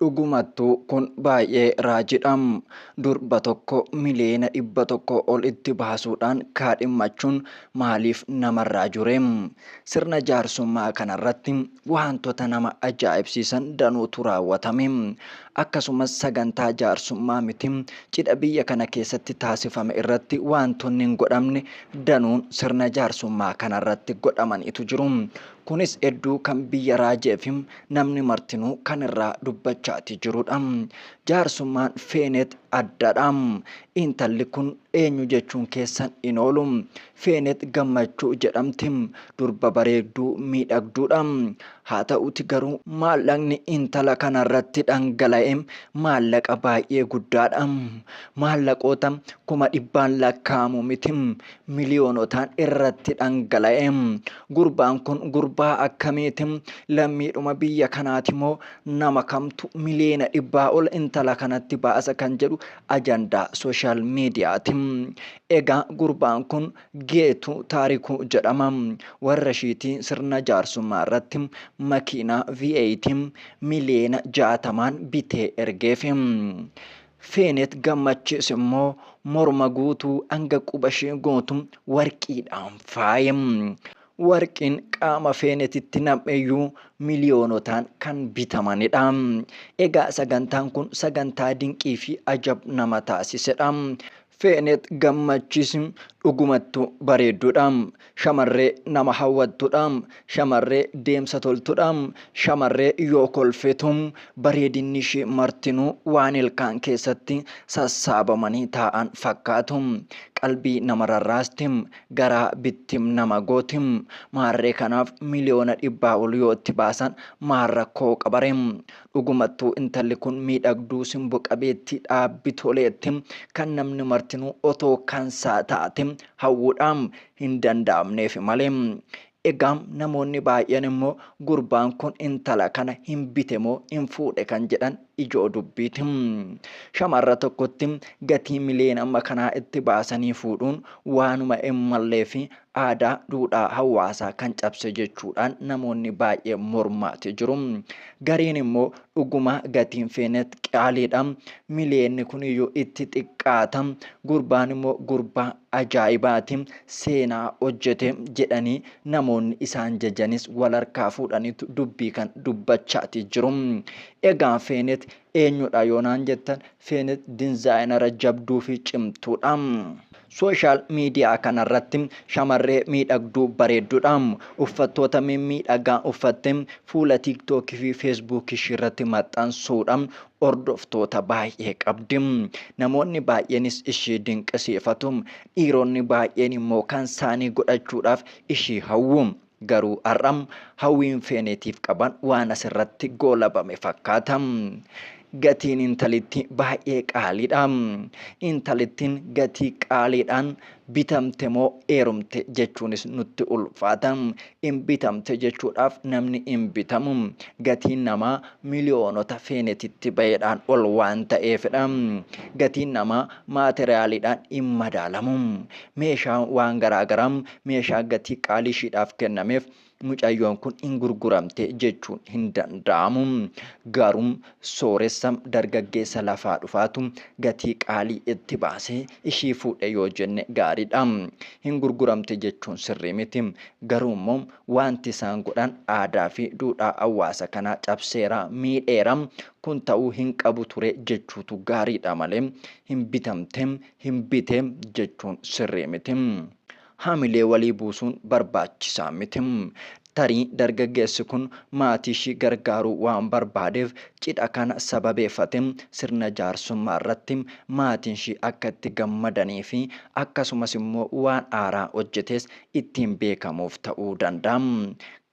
Dhugumattuu kun baay'ee raajidham. Durba tokko miliyoona 100 ol itti baasuudhaan kaadhimmachuun maaliif namarraa jureem? Sirna jaarsummaa kanarratti wantoota nama ajaa'ibsiisan danuutu raawwatame. Akkasumas sagantaa jaarsummaa miti cidha biyya kana keessatti taasifame irratti wantoonni hin godhamne danuun sirna jaarsummaa kanarratti godhamanitu jiru. Kunis hedduu kan biyya raajeefi namni martinuu kan irraa dubbachaati jirudha. Jaarsummaan feenet addadha. Intalli kun eenyu jechuun keessan hin oolu. Feenet Gammachuu jedhamti. Durba bareedduu miidhagduudha. Haa ta'uti garuu maallaqni intala kanarratti dhangala'e maallaqa baay'ee guddaadha. Maallaqoota 100,000 lakkaa'amu miti miliyoonotaan irratti dhangala'e. Gurbaan kun gurbaa akkamiiti? Lammiidhuma biyya kanaati moo nama kamtu miliyoona 100 ol intala kanatti baasa kan jedhu ajandaa sooshaal miidiyaati. Egaa gurbaan kun Geetuu Taarikuu jedhama. Warra ishiitii sirna jaarsummaa irratti makiinaa V8 miliyoona 60 bitee ergeef. Feenet Gammachiis immoo morma guutuu hanga quba ishee guutuu warqiidhaan faaye. Warqiin qaama feenetitti nam'eyyuu miliyoonotaan kan bitamanidha. Egaa sagantaan kun sagantaa dinqii fi ajab nama taasisedha. Feenet Gammachiis dhugumattuu bareedduudha. Shamarree nama hawwattuudha. Shamarree deemsa toltuudha. Shamarree yoo kolfetu bareedinni ishee martinuu waan ilkaan keessatti sassaabamanii taa'an fakkaatu. Qalbii nama rarraasti. Garaa bittim nama gooti. Maarree kanaaf miliyoona 100 ol yoo itti baasan maal rakkoo qabare. Dhugumattuu intalli kun miidhagduu simbo qabeettii dhaabbii toleetti kan namni martinuu otoo kansaa taate hawwuudhaan hin danda'amneef malee. Egaa namoonni baay'een immoo gurbaan kun intala kana hin bite moo hin fuudhe kan jedhan ijoo dubbiiti. Shamarra tokkotti gatii miliyoona amma kanaa itti baasanii fuudhuun waanuma hin mallee fi aadaa duudhaa hawaasaa kan cabse jechuudhaan namoonni baay'ee mormaati jiru. Gariin immoo dhuguma gatiin feenet qaaliidha. Miliyoonni kun iyyuu itti xiqqaata. Gurbaan immoo gurbaa ajaa'ibaati. Seenaa hojjete jedhanii namoonni isaan jajanis wal harkaa fuudhaniitu dubbii kan dubbachaati jiru. Egaa feenet eenyudha yoonaan jettan feenet dizaayinara jabduu fi cimtuudha. Sooshaal miidiyaa kanarratti shamarree miidhagduu bareedduudha. Uffattoota mimmiidhagaa uffattee fuula tiiktookii fi feesbuukii irratti maxxansuudhaan hordoftoota baay'ee qabdi. Namoonni baay'eenis ishee dinqisiifatu. Dhiironni baay'een immoo kan isaanii godhachuudhaaf ishee hawwu. Garuu har'am hawwiin feenetiif qaban waan asirratti goolabame fakkaata. Gatiin intalittii baay'ee qaaliidha. Intalittiin gatii qaaliidhaan bitamte moo heerumte jechuunis nutti ulfaata. Hin bitamte jechuudhaaf namni hin bitamu. Gatiin namaa miliyoonota feenetitti baheedhaan ol waan ta'eefidha. Gatiin namaa maateriyaaliidhaan hin madaalamu. Meeshaa waan garaagaraa meeshaa gatii qaalii ishiidhaaf kennameef mucayyoon kun hin gurguramte jechuun hin danda'amu. Garuu sooressa dargaggeessa lafaa dhufaatu gatii qaalii itti baasee ishii fuudhe yoo jenne gaariidha. Hin gurguramte jechuun sirrii miti. Garuu immoo wanti isaan godhan aadaa fi duudhaa hawaasa kanaa cabseera miidheera. Kun ta'uu hin qabu ture jechuutu gaariidha malee hin bitamte hin bite jechuun sirrii miti. Hamilee walii buusuun barbaachisaa miti. Tarii dargaggeessi kun maatii ishii gargaaruu waan barbaadeef cidha kana sababeeffate sirna jaarsummaa irratti maatiin ishii akka itti gammadanii fi akkasumas immoo waan haaraa hojjetes ittiin beekamuuf ta'uu danda'a.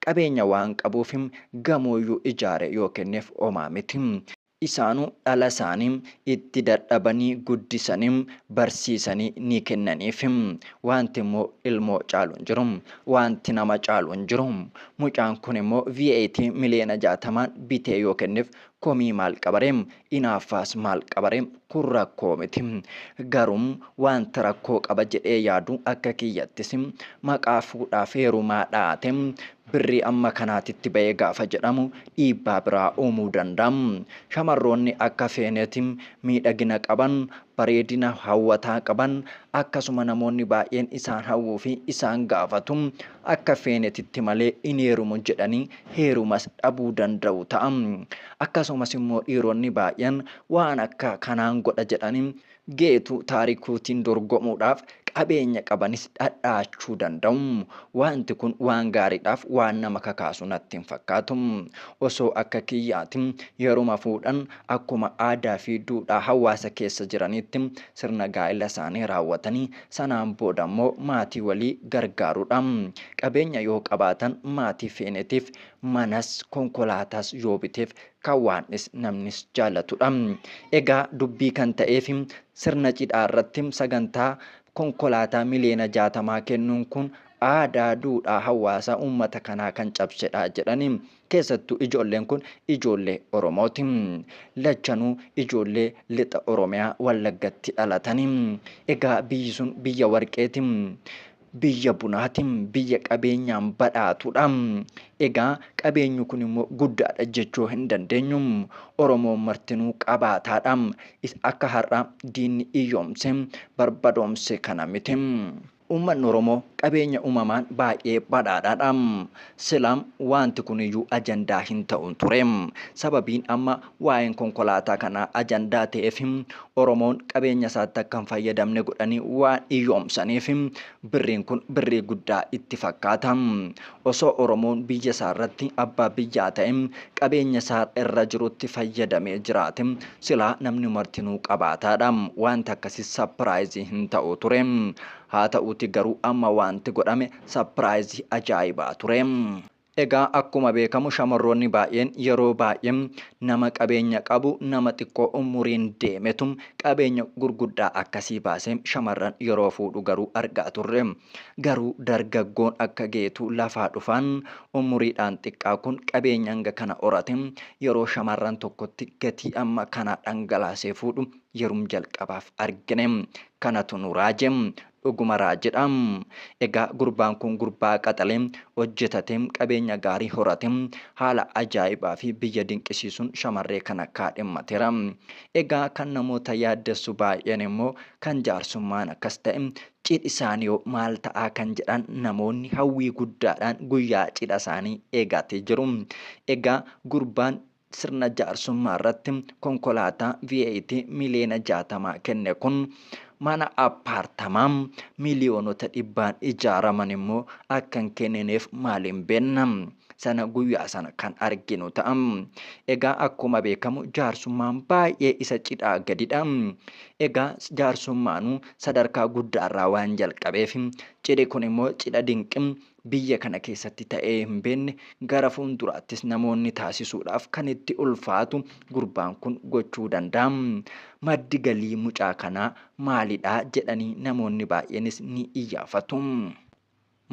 Qabeenya waan qabuuf gamooyyuu ijaare yoo kenneef homaa miti. Isaanuu dhala isaanii itti dadhabanii guddisanii barsiisanii ni kennaniif. Wanti immoo ilmoo caalu hin jiru. Wanti nama caalu hin jiru. Mucaan kun immoo V8 miliyoona 60 bitee yoo kenneef komii maal qabareem inaaffaas maal qabareem kun rakkoo miti garuu wanta rakkoo qaba jedhee yaadu akka kiyyattis maqaa fuudhaaf heerumaa dhaate birrii amma kanaatitti ba'ee gaafa jedhamu dhiibbaa biraa uumuu danda'a. Shamarroonni akka feeneetti miidhagina qaban bareedina hawwataa qaban akkasuma namoonni baay'een isaan hawwuu fi isaan gaafatu akka feenetitti malee in heerumu jedhanii heerumas dhabuu danda'u ta'a. Akkasumas immoo dhiironni baay'een waan akka kanaan godha jedhanii geetu taarikuutiin dorgomuudhaaf qabeenya qabanis dhadhaachuu danda'u. Wanti kun waan gaariidhaaf waan nama kakaasu natti hin fakkaatu. Osoo akka kiyyaatiin yeruma fuudhan akkuma aadaa fi duudhaa hawaasa keessa jiranitti sirna gaa'ela isaanii raawwatanii sanaan booda immoo maatii walii gargaaruudha. Qabeenya yoo qabaatan maatii feenetiif manas konkolaataas yoo biteef kan waanis namnis jaallatudha. Egaa dubbii kan ta'eef sirna cidhaa irratti sagantaa konkolaataa miliyoona 60 kennuun kun aadaa duudhaa hawaasa uummata kanaa kan cabsedha jedhanii keessattuu ijoolleen kun ijoollee Oromooti. Lachanuu ijoollee lixa Oromiyaa Wallaggatti dhalatanii. Egaa biyyi sun biyya warqeeti. Biyya bunaatiin biyya qabeenyaan badhaatudha. Egaa qabeenyi kun immoo guddaadha jechuu hin dandeenyu. Oromoon martinuu qabaataadha. Akka har'a diinni iyyoomse barbadoomse kana miti. Uummanni Oromoo qabeenya uumamaan baay'ee badhaadhaadha. Silaam wanti kuniyyuu ajandaa hin ta'u ture. Sababiin amma waa'een konkolaataa kanaa ajandaa ta'eef Oromoon qabeenya isaatti akka hin fayyadamne godhanii waan iyyoomsaniif birriin kun birrii guddaa itti fakkaata. Osoo Oromoon biyya isaa irratti abbaa biyyaa ta'e qabeenya isaa irra jirutti fayyadamee jiraate silaa namni martinuu qabaataadha. Wanti akkasii sapiraayizii hin ta'u ture. Haa ta'uuti garuu amma wanti godhame sapiraayizii ajaa'ibaa ture. Egaa akkuma beekamu shamarroonni baay'een yeroo baay'ee nama qabeenya qabu nama xiqqoo umuriin deemetu qabeenya gurguddaa akkasii baasee shamarran yeroo fuudhu garuu argaa turre. Garuu dargaggoon akka geetu lafaa dhufan umuriidhaan xiqqaa kun qabeenya hanga kana horate yeroo shamarran tokkotti gatii amma kana dhangalaasee fuudhu yeroo jalqabaaf argine. Kanatu nu raaje. Dhuguma raajidha. Egaa gurbaan kun gurbaa qaxalee hojjetatee qabeenya gaarii horate haala ajaa'ibaa fi biyya dinqisiisuun shamarree kana kaadhimmateera. Egaa kan namoota yaaddessu baay'een immoo kan jaarsummaan akkas ta'e cidhi isaanii maal ta'aa kan jedhan namoonni hawwii guddaadhaan guyyaa cidha isaanii eegatee jiru. Egaa gurbaan sirna jaarsummaa irratti konkolaataa V8 miliyoona 60 kenne kun mana appaartamaa miliyoonota dhibbaan ijaaraman immoo akka hin kennineef maaliin beekna. Sana guyyaa sana kan arginu ta'a. Egaa akkuma beekamu jaarsummaan baay'ee isa cidhaa gadidha. Egaa jaarsummaanuu sadarkaa guddaarraa waan jalqabeef cidhi kun immoo cidha dinqii biyya kana keessatti ta'ee hin beekne gara fuulduraattis namoonni taasisuudhaaf kan itti ulfaatu gurbaan kun gochuu danda'a. Maddi galii mucaa kanaa maalidha jedhanii namoonni baay'eenis ni iyyaafatu.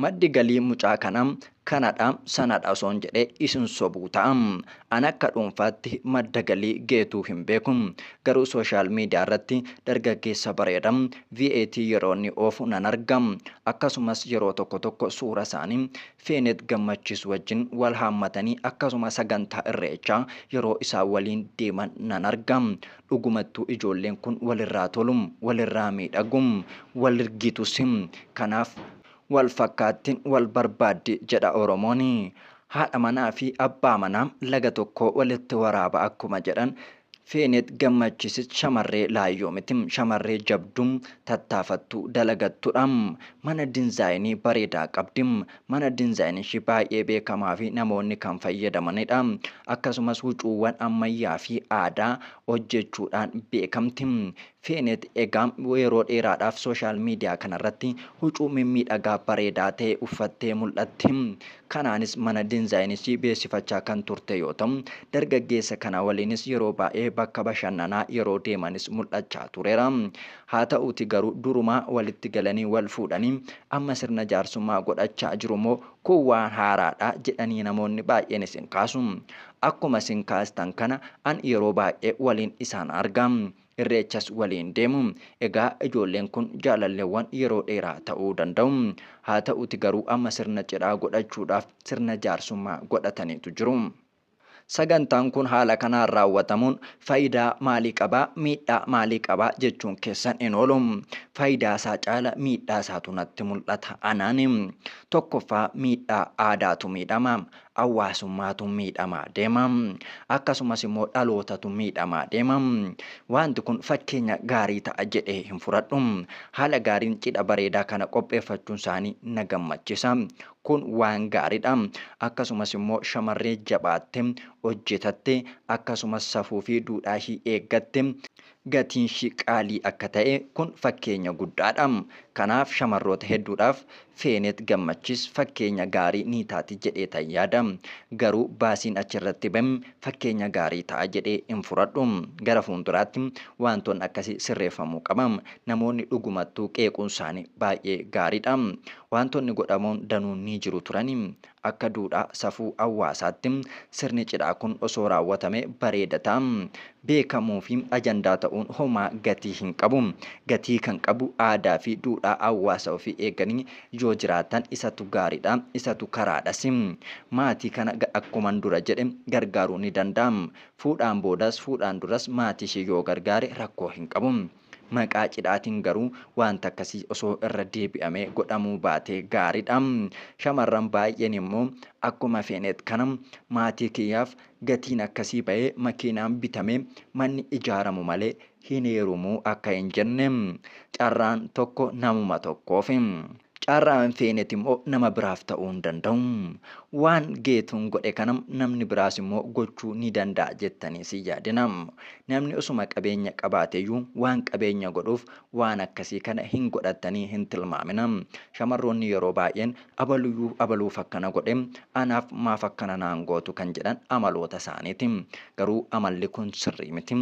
Maddi galii mucaa kanaa kanadha sanadha osoo hin jedhee isin sobuu ta'a. Ani akka dhuunfaatti madda galii geetuu hin beeku. Garuu sooshaal miidiyaa irratti dargaggeessa bareedaa V8 yeroo inni oofu nan arga. Akkasumas yeroo tokko tokko suura isaanii Feenet Gammachiis wajjin wal haammatanii akkasuma sagantaa irreechaa yeroo isaan waliin deeman nan arga. Dhugumattuu ijoolleen kun walirraa tolu, walirraa miidhagu, walirgitus. Kanaaf wal fakkaattiin wal barbaaddi jedha Oromoon. Haadha manaa fi abbaa manaa laga tokko walitti waraaba akkuma jedhan Feenet Gammachiis shamarree laayyoo miti. Shamarree jabduu tattaafattuu dalagattudha. Mana diizaayinii bareedaa qabdi. Mana diizaayinii ishee baay'ee beekamaa fi namoonni kan fayyadamanidha. Akkasumas huccuuwwan ammayyaa fi aadaa hojjechuudhaan beekamti. Feenet egaa yeroo dheeraadhaaf sooshaal miidiyaa kanarratti huccuu mimmiidhagaa bareedaa ta'e uffattee mul'atti. Kanaanis mana diizaayinii ishee beeksifachaa kan turte yoo ta'u dargaggeessa kana waliinis yeroo baay'ee bakka bashannanaa yeroo deemanis mul'achaa tureera. Haa ta'uuti garuu durumaa walitti galanii wal fuudhanii amma sirna jaarsummaa godhachaa jiru moo kun waan haaraadha jedhanii namoonni baay'een isin kaasu. Akkuma isin kaastan kana an yeroo baay'ee waliin isaan arga. Irreechas waliin deemu. Egaa ijoolleen kun jaalalleewwan yeroo dheeraa ta'uu danda'u. Haa ta'uuti garuu amma sirna cidhaa godhachuudhaaf sirna jaarsummaa godhataniitu jiru. Sagantaan kun haala kanaan raawwatamuun faayidaa maalii qabaa? Miidhaa maalii qabaa jechuun keessan hin oolu. Faayidaa isaa caala miidhaa isaatu natti mul'ata anaani. Tokkoffaa miidhaa aadaatu miidhama. Hawaasummaatu miidhamaa deema. Akkasumas immoo dhalootatu miidhamaa deema. Wanti kun fakkeenya gaarii ta'a jedhee hin fudhadhu. Haala gaariin cidha bareedaa kana qopheeffachuun isaanii na gammachiisa. Kun waan gaariidha. Akkasumas immoo shamarree jabaattee hojjetatte akkasumas safuu fi duudhaa ishii eeggatte gatiin ishii qaalii akka ta'e kun fakkeenya guddaadha. Kanaaf shamarroota hedduudhaaf feenet gammachiis fakkeenya gaarii ni taati jedhee tan yaada. Garuu baasiin achirratti ba'e fakkeenya gaarii ta'a jedhee hin fudhadhu. Gara fuulduraatti wantoonni akkasii sirreeffamuu qaba. Namoonni dhugumattuu qeequun isaanii baay'ee gaariidha. Wantoonni godhamuun danuun ni jiru turani. Akka duudhaa safuu hawaasaatti sirni cidhaa kun osoo raawwatame bareeda ta'a. Beekamuu fi ajandaa ta'uun homaa gatii hin qabu. Gatii kan qabu aadaa fi duudhaa hawaasa ofii eeganii yoo jiraatan isatu gaariidha. Isatu karaadhas. Maatii kana akkuman dura jedhe gargaaruu ni danda'ama. Fuudhaan boodas fuudhaan duras maatii ishee yoo gargaare rakkoo hin qabu. Maqaa cidhaatiin garuu wanta akkasii osoo irra deebi'amee godhamuu baatee gaariidha. Shamarran baay'een immoo akkuma feenet kana maatii kiyyaaf gatiin akkasii ba'ee makiinaan bitamee manni ijaaramu malee hin heerumuu akka hin jenne carraan tokko namuma tokkoof. Carraan feenet immoo nama biraaf ta'uu hin danda'u. Waan geetuun godhe kana namni biraas immoo gochuu ni danda'a jettanii si yaadina. Namni osuma qabeenya qabaateyyuu waan qabeenya godhuuf waan akkasii kana hin godhatanii hin tilmaamina. Shamarroonni yeroo baay'een abaluyyuu abaluuf akkana godhe anaaf maaf akkana naan gootu kan jedhan amaloota isaaniiti. Garuu amalli kun sirrii miti.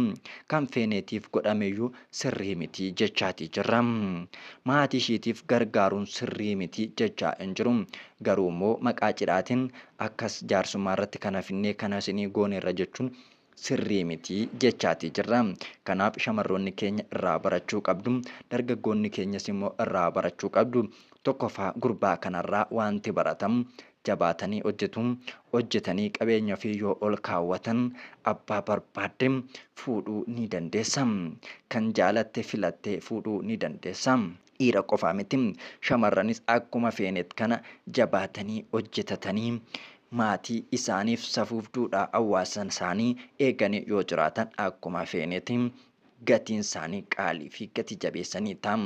Kan feenetiif godhameyyuu sirrii miti jechaatii jirra. Maatii ishiitiif gargaaruun sirrii miti jechaa hin jiru. Garuu immoo maqaa cidhaatiin akkas jaarsummaa irratti kana finnee kana isinii goone irra jechuun sirrii miti jechaatii jirra. Kanaaf shamarroonni keenya irraa barachuu qabdu. Dargaggoonni keenyas immoo irraa barachuu qabdu. Tokkoffaa gurbaa kanarraa wanti baratamu jabaatanii hojjetanii qabeenya ofii yoo ol kaawwatan abbaa barbaadde fuudhuu ni dandeessa. Kan jaalatte filattee fuudhuu ni dandeessa. Dhiira qofaa miti. Shamarranis akkuma feenet kana jabaatanii hojjetatanii maatii isaaniif safuuf duudhaa hawaasa isaanii eeganii yoo jiraatan akkuma feeneti gatiin isaanii qaalii fi gati jabeessanii ta'a.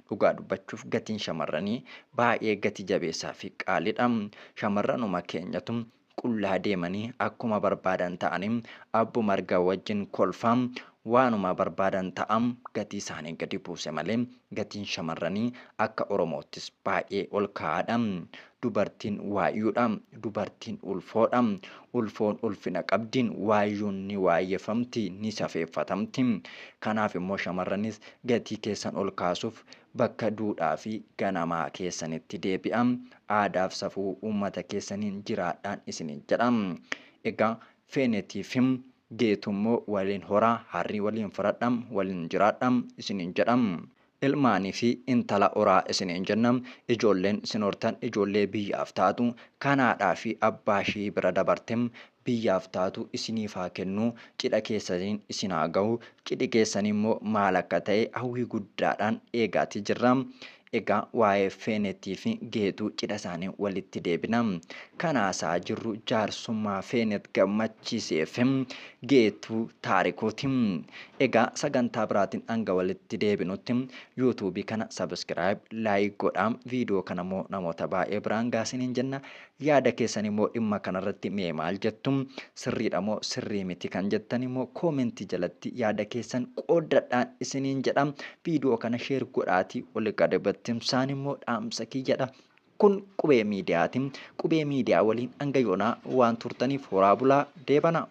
Dhugaa dubbachuuf gatiin shamarranii baay'ee gati jabeessaa fi qaaliidha. Shamarranuma keenyatu qullaa deemanii akkuma barbaadan ta'anii abbuma margaa wajjin kolfaa waanuma barbaadan ta'am gatii isaanii gadi buuse malee gatiin shamarranii akka Oromoottis baay'ee ol ka'aadha. Dubartiin waayyuudha. Dubartiin ulfoodha. Ulfoon ulfina qabdiin waayyuun ni waayyeffamti ni safeeffatamti. Kanaaf immoo shamarranis gatii keessan ol kaasuuf bakka duudhaa fi ganamaa keessanitti deebi'a. Aadaaf safuu uummata keessaniin jiraadhaan isiniin jedha. Egaa feenetiif geetummoo waliin horaa harrii waliin fudhadham waliin jiraadham isiniin jedham. Ilmaanii fi intala horaa isiniin jennam. Ijoolleen isin hortan ijoollee biyyaaf taatu kanaadhaa fi abbaa ishii bira dabartem biyyaaf taatu isiniif haa kennu. Cidha keessaniin isin haa ga'u. Cidhi keessan immoo maal akka ta'e hawwii guddaadhaan eegaati jirra. Egaa waa'ee feenetii fi geetuu cidha isaanii walitti deebina. Kanaasaa jirru jaarsummaa feenet gammachiiseef geetuu taarikuuti. Egaa sagantaa biraatiin hanga walitti deebinutti yuutuubii kana sabiskiraayib laayik godhaa. Viidiyoo kana immoo namoota baay'ee biraan gaasiniin jenna. Yaada keessan immoo dhimma kanarratti mee maal jettu? Sirriidha moo sirrii miti kan jettan immoo koomentii jalatti yaada keessan qoodadhaan isiniin jedha. Viidiyoo kana sheer godhaatii ol gad battimsaan immoo dhaamsa kiyyadha. Kun qubee miidiyaati. Qubee miidiyaa waliin hanga yoonaa waan turtaniif horaa bulaa deebana.